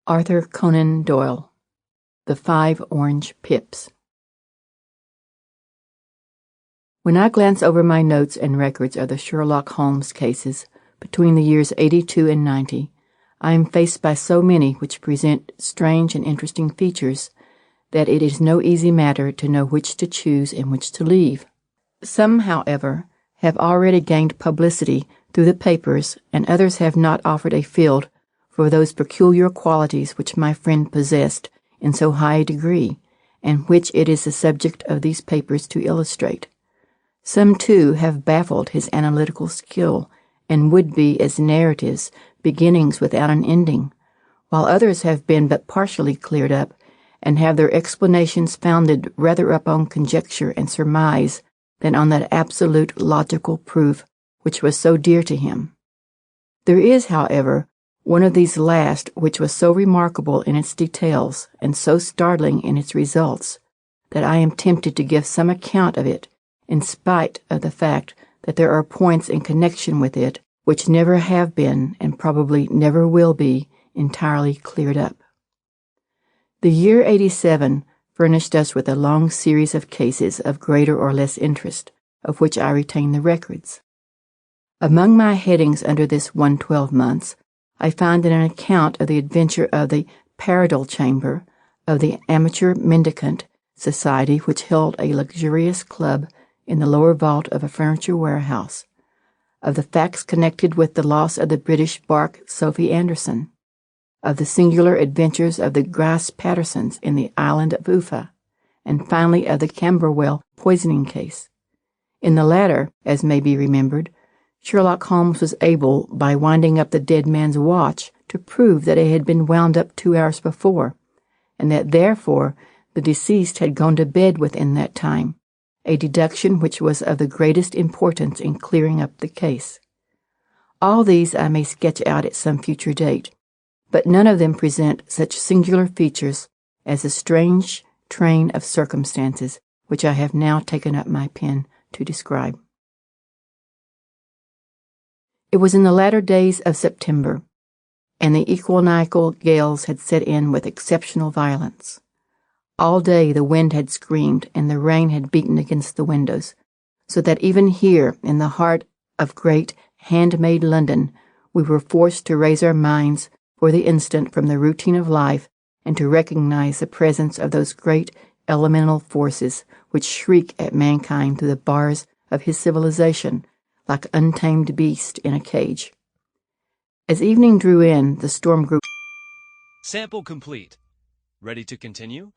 Arthur Conan Doyle, The 5 Orange Pips. When I glance over my notes and records of the Sherlock Holmes cases between the years 82 and 90, I am faced by so many which present strange and interesting features that it is no easy matter to know which to choose and which to leave. Some, however, have already gained publicity through the papers, and others have not offered a field for those peculiar qualities which my friend possessed in so high a degree, and which it is the subject of these papers to illustrate. Some, too, have baffled his analytical skill, and would be, as narratives, beginnings without an ending, while others have been but partially cleared up, and have their explanations founded rather upon conjecture and surmise than on that absolute logical proof which was so dear to him. There is, however, one of these last which was so remarkable in its details and so startling in its results that I am tempted to give some account of it, in spite of the fact that there are points in connection with it which never have been and probably never will be entirely cleared up. The year 87 furnished us with a long series of cases of greater or less interest, of which I retain the records. Among my headings under this 112 months, I find an account of the adventure of the Paradol Chamber, of the Amateur Mendicant Society which held a luxurious club in the lower vault of a furniture warehouse, of the facts connected with the loss of the British bark Sophie Anderson, of the singular adventures of the Grass Pattersons in the island of Uffa, and finally of the Camberwell poisoning case. In the latter, as may be remembered, Sherlock Holmes was able, by winding up the dead man's watch, to prove that it had been wound up 2 hours before, and that therefore the deceased had gone to bed within that time, a deduction which was of the greatest importance in clearing up the case. All these I may sketch out at some future date, but none of them present such singular features as the strange train of circumstances which I have now taken up my pen to describe. It was in the latter days of September, and the equinoctial gales had set in with exceptional violence. All day the wind had screamed and the rain had beaten against the windows, so that even here, in the heart of great handmade London, we were forced to raise our minds for the instant from the routine of life and to recognize the presence of those great elemental forces which shriek at mankind through the bars of his civilization like untamed beast in a cage. As evening drew in, the storm grew. Sample complete. Ready to continue?